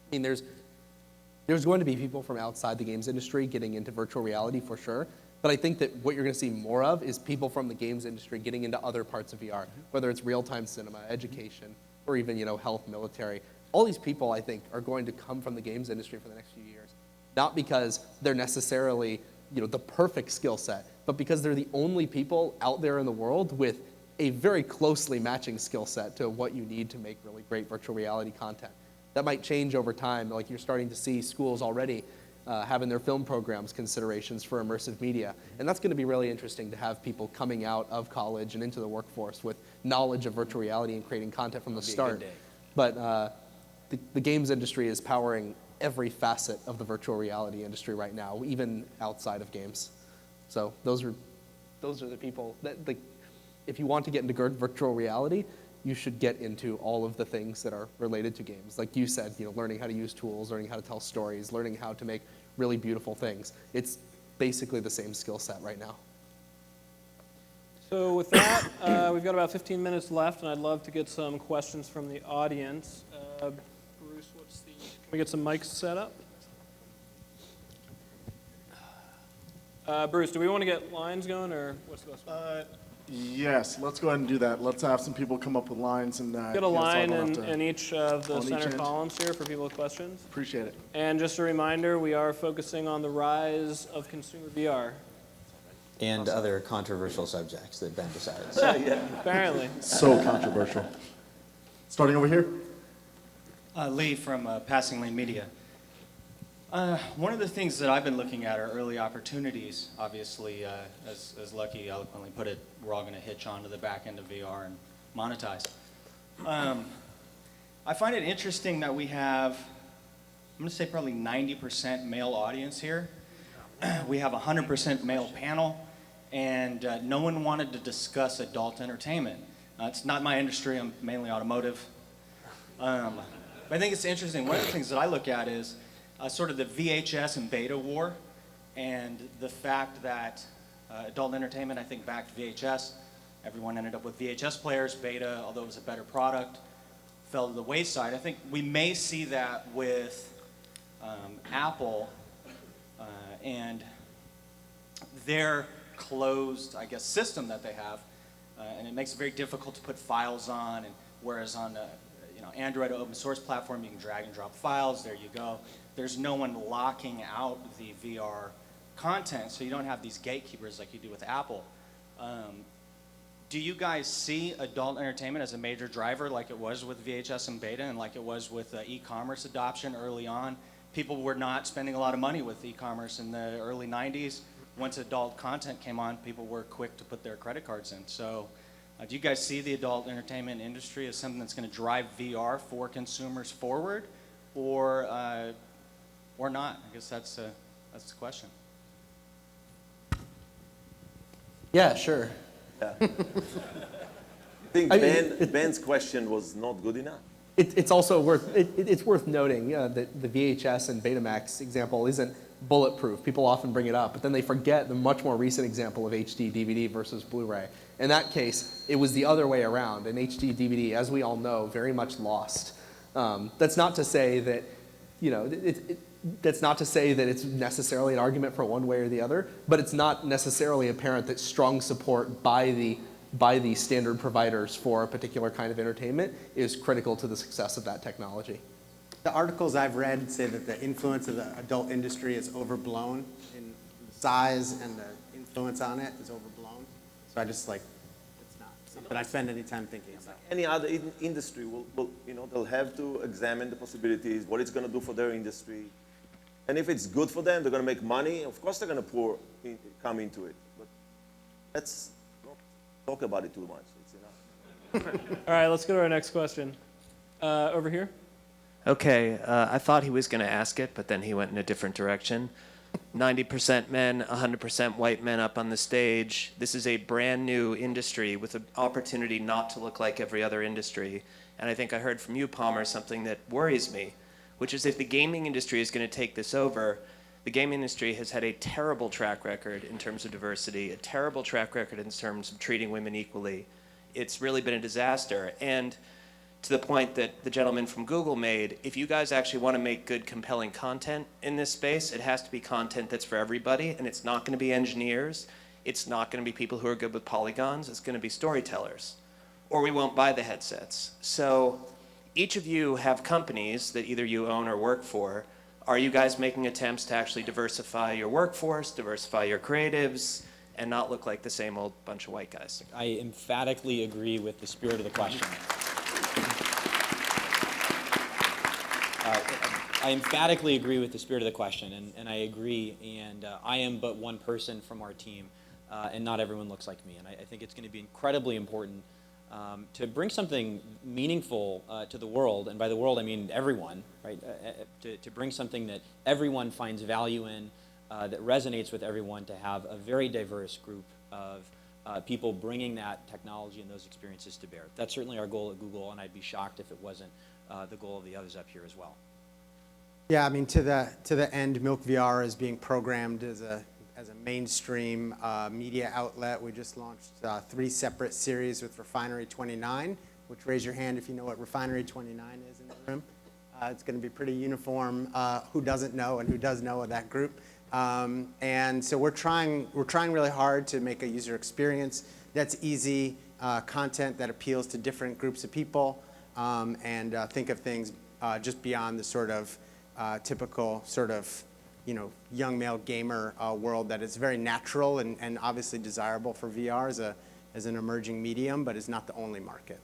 I mean, there's going to be people from outside the games industry getting into virtual reality for sure, but I think that what you're going to see more of is people from the games industry getting into other parts of VR, whether it's real-time cinema, education, or even, health, military. All these people, I think, are going to come from the games industry for the next few years, not because they're necessarily, the perfect skill set, but because they're the only people out there in the world with a very closely matching skill set to what you need to make really great virtual reality content. That might change over time. Like you're starting to see schools already having their film programs considerations for immersive media. And that's going to be really interesting to have people coming out of college and into the workforce with knowledge of virtual reality and creating content from the start. But the games industry is powering every facet of the virtual reality industry right now, even outside of games. So those are the people that, if you want to get into virtual reality, you should get into all of the things that are related to games. Like you said, learning how to use tools, learning how to tell stories, learning how to make really beautiful things. It's basically the same skill set right now. So with that, we've got about 15 minutes left, and I'd love to get some questions from the audience. Bruce, can we get some mics set up? Bruce, do we want to get lines going, or what's the best way? Yes, let's go ahead and do that. Let's have some people come up with lines and Get a line in each of the on each center end. columns here for people with questions. Appreciate it. And just a reminder, we are focusing on the rise of consumer VR. And other controversial subjects that Ben decides. Apparently. So controversial. Starting over here. Lee from Passing Lane Media. One of the things that I've been looking at are early opportunities. Obviously, as Lucky eloquently put it, we're all going to hitch onto the back end of VR and monetize. I find it interesting that we have, I'm going to say probably 90% male audience here. We have a 100% male panel, and no one wanted to discuss adult entertainment. It's not my industry, I'm mainly automotive. But I think it's interesting. One of the things that I look at is sort of the VHS and beta war, and the fact that adult entertainment, I think, backed VHS. Everyone ended up with VHS players. Beta, although it was a better product, fell to the wayside. I think we may see that with Apple and their closed, I guess, system that they have and it makes it very difficult to put files on. And whereas on Android open source platform, you can drag and drop files. There you go. There's no one locking out the VR content, so you don't have these gatekeepers like you do with Apple. Do you guys see adult entertainment as a major driver like it was with VHS and beta and like it was with e-commerce adoption early on? People were not spending a lot of money with e-commerce in the early 90s. Once adult content came on, people were quick to put their credit cards in. So do you guys see the adult entertainment industry as something that's going to drive VR for consumers forward or not? I guess that's the question. Yeah, sure. I think I mean, Ben's question was not good enough. It's also worth noting that the VHS and Betamax example isn't bulletproof. People often bring it up, but then they forget the much more recent example of HD DVD versus Blu-ray. In that case, it was the other way around, and HD DVD, as we all know, very much lost. That's not to say that, that's not to say that it's necessarily an argument for one way or the other, but it's not necessarily apparent that strong support by the standard providers for a particular kind of entertainment is critical to the success of that technology. The articles I've read say that the influence of the adult industry is overblown in size, and the influence on it is overblown. So I just it's not something I spend any time thinking about. Any other industry they'll have to examine the possibilities, what it's going to do for their industry. And if it's good for them, they're going to make money. Of course, they're going to come into it. But let's not talk about it too much. It's enough. All right, let's go to our next question. Over here. Okay, I thought he was going to ask it, but then he went in a different direction. 90% men, 100% white men up on the stage. This is a brand new industry with an opportunity not to look like every other industry. And I think I heard from you, Palmer, something that worries me, which is if the gaming industry is going to take this over, the gaming industry has had a terrible track record in terms of diversity, a terrible track record in terms of treating women equally. It's really been a disaster. And to the point that the gentleman from Google made, if you guys actually want to make good, compelling content in this space, it has to be content that's for everybody, and it's not going to be engineers. It's not going to be people who are good with polygons. It's going to be storytellers, or we won't buy the headsets. So each of you have companies that either you own or work for. Are you guys making attempts to actually diversify your workforce, diversify your creatives, and not look like the same old bunch of white guys? I emphatically agree with the spirit of the question. I emphatically agree with the spirit of the question, and I agree, and I am but one person from our team, and not everyone looks like me, and I think it's going to be incredibly important to bring something meaningful to the world, and by the world I mean everyone, right? To bring something that everyone finds value in, that resonates with everyone, to have a very diverse group of people bringing that technology and those experiences to bear. That's certainly our goal at Google, and I'd be shocked if it wasn't the goal of the others up here as well. Yeah, I mean, to the end, Milk VR is being programmed as a mainstream media outlet. We just launched 3 separate series with Refinery 29, which, raise your hand if you know what Refinery 29 is in the room. It's going to be pretty uniform who doesn't know and who does know of that group. And so we're trying really hard to make a user experience that's easy, content that appeals to different groups of people, and think of things just beyond the sort of typical sort of young male gamer world that is very natural and obviously desirable for VR as an emerging medium, but is not the only market.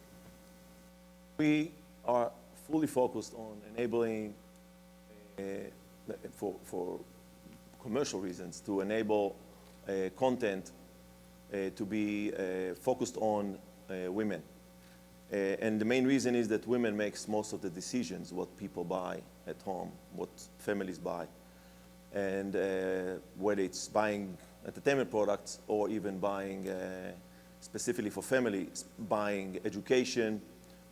We are fully focused on enabling, for commercial reasons, to enable content to be focused on women. And the main reason is that women makes most of the decisions, what people buy at home, what families buy. And whether it's buying entertainment products or even buying, specifically for families, buying education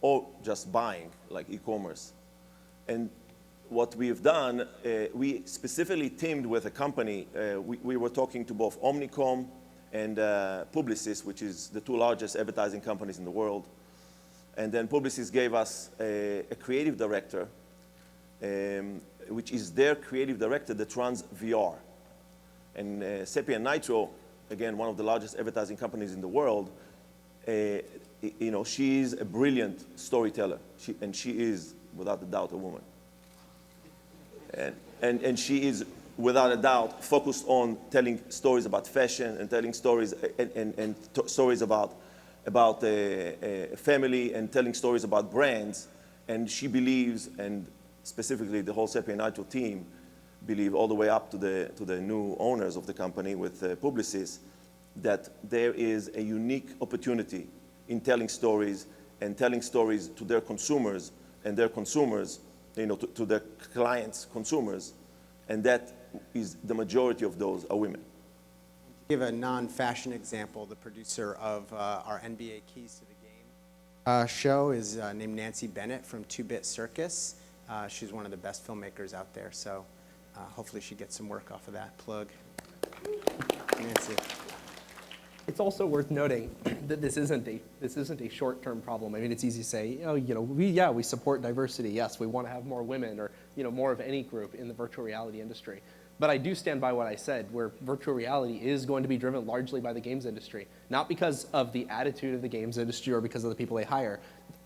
or just buying, like e-commerce. And what we've done, we specifically teamed with a company. We were talking to both Omnicom and Publicis, which is the 2 largest advertising companies in the world. And then Publicis gave us a creative director, which is their creative director that runs VR. And Seppi and Nitro, again, one of the largest advertising companies in the world, she is a brilliant storyteller, and she is, without a doubt, a woman. And she is, without a doubt, focused on telling stories about fashion and telling stories stories about family and telling stories about brands. And she believes, and specifically the whole Sepi and Nitro team believe, all the way up to the new owners of the company with Publicis, that there is a unique opportunity in telling stories and telling stories to their consumers and their consumers, to their clients' consumers, and that is the majority of those are women. To give a non-fashion example, the producer of our NBA Keys to the Game show is named Nancy Bennett from Two Bit Circus. She's one of the best filmmakers out there, so hopefully she gets some work off of that plug. Nancy. It's also worth noting that this isn't a short-term problem. I mean, it's easy to say, we support diversity. Yes, we want to have more women or more of any group in the virtual reality industry. But I do stand by what I said, where virtual reality is going to be driven largely by the games industry, not because of the attitude of the games industry or because of the people they hire.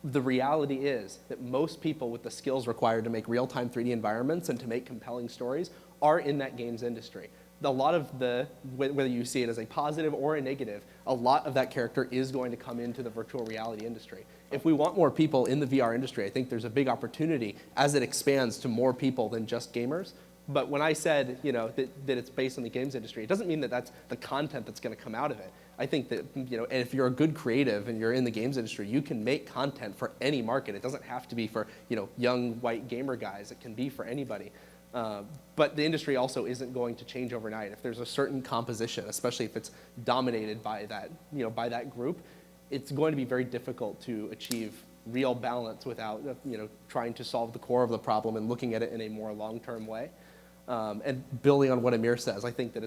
The reality is that most people with the skills required to make real-time 3D environments and to make compelling stories are in that games industry. A lot of whether you see it as a positive or a negative, a lot of that character is going to come into the virtual reality industry. If we want more people in the VR industry, I think there's a big opportunity as it expands to more people than just gamers. But when I said that it's based on the games industry, it doesn't mean that that's the content that's going to come out of it. I think that and if you're a good creative and you're in the games industry, you can make content for any market. It doesn't have to be for young white gamer guys. It can be for anybody. But the industry also isn't going to change overnight. If there's a certain composition, especially if it's dominated by that group, it's going to be very difficult to achieve real balance without trying to solve the core of the problem and looking at it in a more long-term way. And building on what Amir says, I think that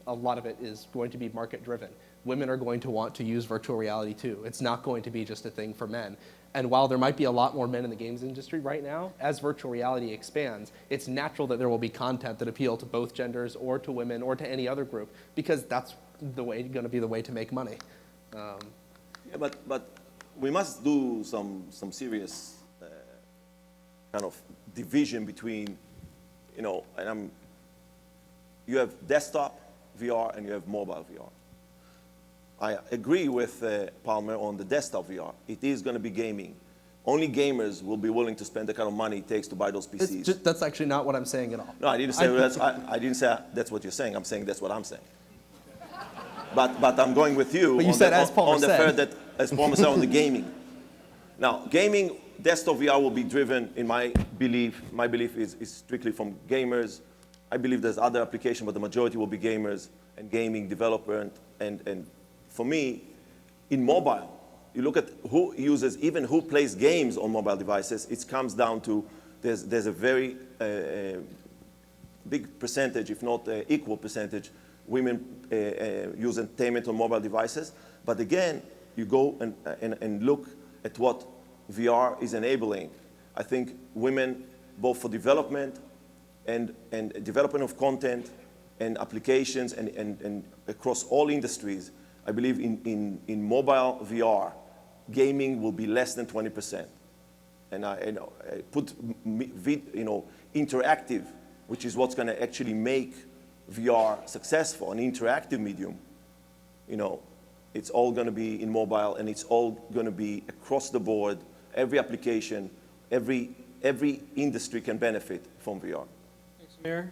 a lot of it is going to be market-driven. Women are going to want to use virtual reality too. It's not going to be just a thing for men. And while there might be a lot more men in the games industry right now, as virtual reality expands, it's natural that there will be content that appeal to both genders or to women or to any other group, because that's going to be the way to make money. But we must do some serious kind of division between, you have desktop VR and you have mobile VR. I agree with Palmer on the desktop VR. It is going to be gaming. Only gamers will be willing to spend the kind of money it takes to buy those PCs. That's actually not what I'm saying at all. No, I didn't say I didn't say that's what you're saying. I'm saying that's what I'm saying. But I'm going with you. But you said, as Palmer said. Fair that, as Palmer said, on the gaming. Now, gaming, desktop VR will be driven, in my belief is strictly from gamers. I believe there's other applications, but the majority will be gamers and gaming developer. And for me, in mobile, you look at who plays games on mobile devices, it comes down to there's a very big percentage, if not equal percentage, women use entertainment on mobile devices. But again, you go and look at what VR is enabling. I think women, both for development and development of content and applications and across all industries, I believe in mobile VR, gaming will be less than 20%. And I put interactive, which is what's going to actually make VR successful, an interactive medium. It's all going to be in mobile, and it's all going to be across the board. Every application, every industry can benefit from VR. Thanks, Amir.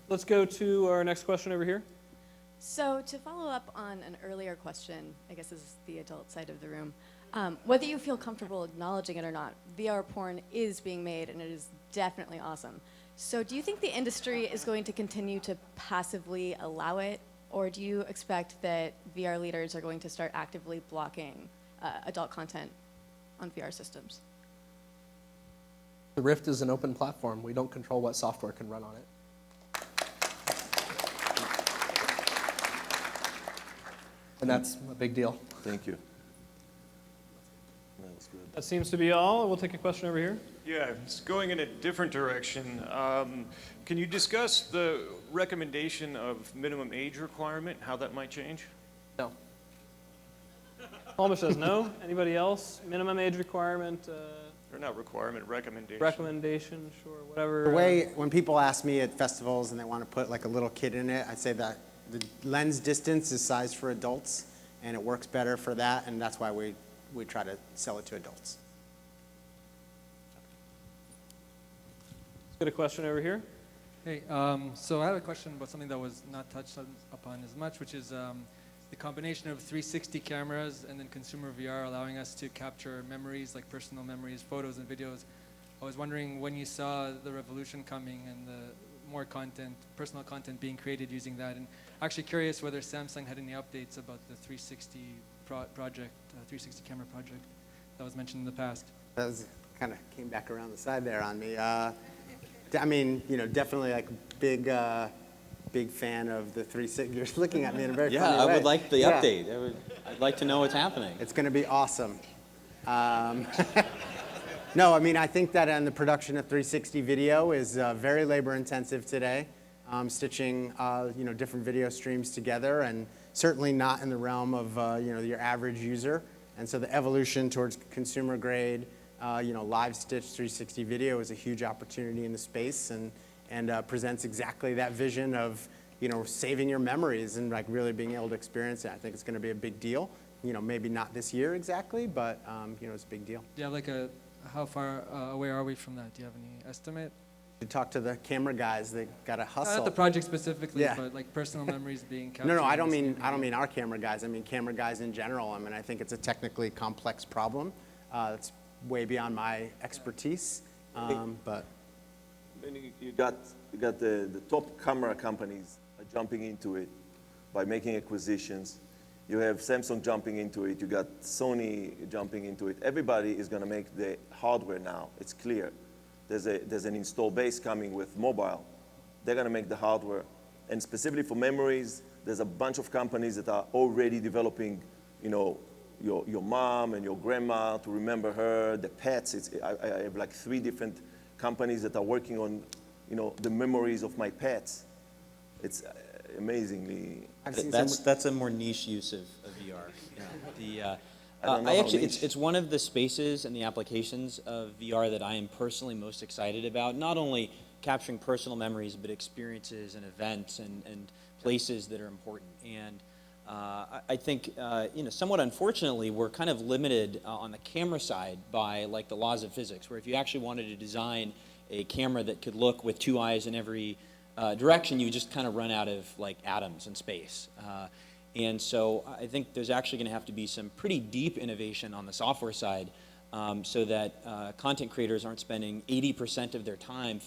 Let's go to our next question over here. So to follow up on an earlier question, I guess this is the adult side of the room, whether you feel comfortable acknowledging it or not, VR porn is being made, and it is definitely awesome. So do you think the industry is going to continue to passively allow it, or do you expect that VR leaders are going to start actively blocking adult content on VR systems? The Rift is an open platform. We don't control what software can run on it. And that's a big deal. Thank you. That was good. That seems to be all. We'll take a question over here. Yeah, it's going in a different direction. Can you discuss the recommendation of minimum age requirement, how that might change? No. Palmer says no. Anybody else? Minimum age requirement, Or not requirement, recommendation. recommendation, sure, whatever. The way, when people ask me at festivals and they want to put like a little kid in it, I say that the lens distance is sized for adults, and it works better for that, and that's why we try to sell it to adults. Let's get a question over here. Hey, so I have a question about something that was not touched upon as much, which is the combination of 360 cameras and then consumer VR allowing us to capture memories, like personal memories, photos and videos. I was wondering when you saw the revolution coming and the more content, personal content being created using that, and actually curious whether Samsung had any updates about the 360 project, 360 camera project that was mentioned in the past. That was kind of came back around the side there on me. I mean, you know, definitely like big fan of the 360. You're looking at me in a very funny way. Yeah, I would like the Yeah. update. I'd like to know what's happening. It's going to be awesome. No, I mean, I think that in the production of 360 video is very labor intensive today. Stitching, you know, different video streams together, and certainly not in the realm of, you know, your average user. And so the evolution towards consumer grade, you know, live stitch 360 video is a huge opportunity in the space, and presents exactly that vision of, you know, saving your memories and like really being able to experience it. I think it's going to be a big deal. You know, maybe not this year exactly, but you know, it's a big deal. Do you have like how far away are we from that? Do you have any estimate? To talk to the camera guys, they got to hustle. Not the project specifically, Yeah. but like personal memories being captured. No, I in don't this mean video. our camera guys. I mean camera guys in general. I mean, I think it's a technically complex problem. It's way beyond my expertise, but And you got the top camera companies are jumping into it by making acquisitions. You have Samsung jumping into it. You got Sony jumping into it. Everybody is going to make the hardware now. It's clear. There's an install base coming with mobile. They're going to make the hardware. And specifically for memories, there's a bunch of companies that are already developing, you know, your mom and your grandma to remember her, the pets. I have like 3 different companies that are working on, you know, the memories of my pets. It's amazingly. That's a more niche use of VR. Yeah. I don't know I how actually, niche. it's one of the spaces and the applications of VR that I am personally most excited about. Not only capturing personal memories, but experiences and events and places that are important. And I think, you know, somewhat unfortunately, we're kind of limited on the camera side by like the laws of physics, where if you actually wanted to design a camera that could look with 2 eyes in every direction, you just kind of run out of like atoms in space. And so I think there's actually going to have to be some pretty deep innovation on the software side, so that content creators aren't spending 80% of their time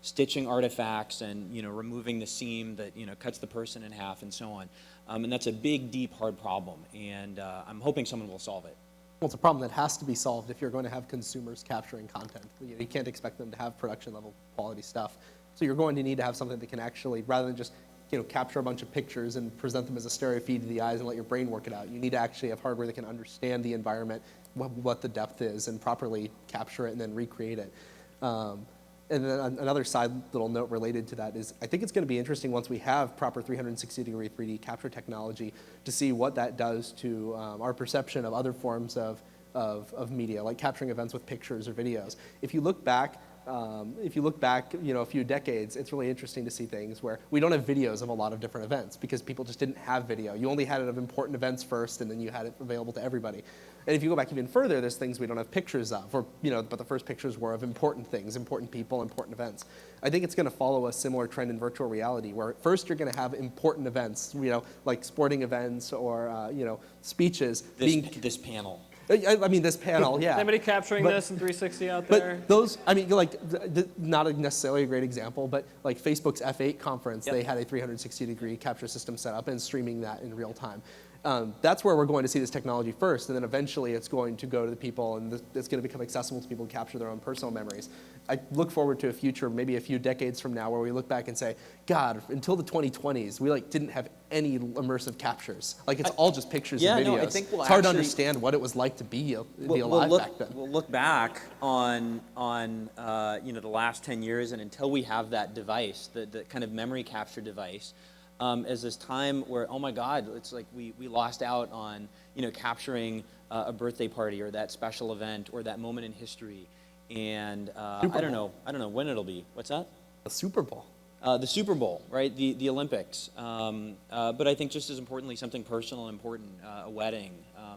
stitching artifacts and, you know, removing the seam that, you know, cuts the person in half and so on. And that's a big, deep, hard problem, and I'm hoping someone will solve it. Well, it's a problem that has to be solved if you're going to have consumers capturing content. You can't expect them to have production level quality stuff. So you're going to need to have something that can actually, rather than just, you know, capture a bunch of pictures and present them as a stereo feed to the eyes and let your brain work it out. You need to actually have hardware that can understand the environment, what the depth is, and properly capture it and then recreate it. And then another side little note related to that is I think it's going to be interesting once we have proper 360-degree 3D capture technology to see what that does to our perception of other forms of media, like capturing events with pictures or videos. If you look back, you know, a few decades, it's really interesting to see things where we don't have videos of a lot of different events because people just didn't have video. You only had it of important events first, and then you had it available to everybody. And if you go back even further, there's things we don't have pictures of, or, you know, but the first pictures were of important things, important people, important events. I think it's going to follow a similar trend in virtual reality, where first you're going to have important events, you know, like sporting events or, you know, speeches. This panel. I mean, this panel, yeah. Anybody capturing this in 360 out there? But those, I mean, like, not necessarily a great example, but like Facebook's F8 conference, Yep. they had a 360-degree capture system set up and streaming that in real time. That's where we're going to see this technology first, and then eventually it's going to go to the people, and it's going to become accessible to people to capture their own personal memories. I look forward to a future, maybe a few decades from now, where we look back and say, God, until the 2020s, we like didn't have any immersive captures. Like it's all just pictures yeah, and videos. no, I think we'll it's hard to actually- understand what it was like to be alive back then. We'll look back on you know, the last 10 years, and until we have that device, the kind of memory capture device, as this time where, oh my God, it's like we lost out on, capturing a birthday party or that special event or that moment in history. And I don't know when it'll be. What's that? The Super Bowl. The Super Bowl, right? The Olympics. But I think just as importantly, something personal and important, a wedding,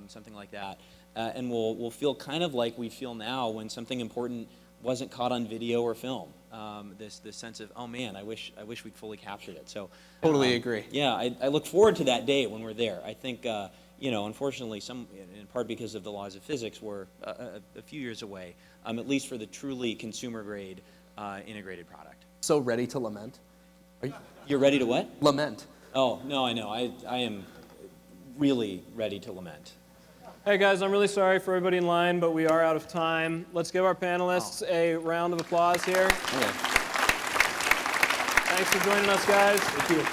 something like that. And we'll feel kind of like we feel now when something important wasn't caught on video or film. This sense of, oh man, I wish we'd fully captured it. So Totally agree. yeah, I look forward to that day when we're there. I think unfortunately, in part because of the laws of physics, we're a few years away, at least for the truly consumer grade integrated product. So ready to lament? You're ready to what? Lament. Oh no, I know. I am really ready to lament. Hey guys, I'm really sorry for everybody in line, but we are out of time. Let's give our panelists a round of applause here. Okay. Thanks for joining us, guys. Thank you.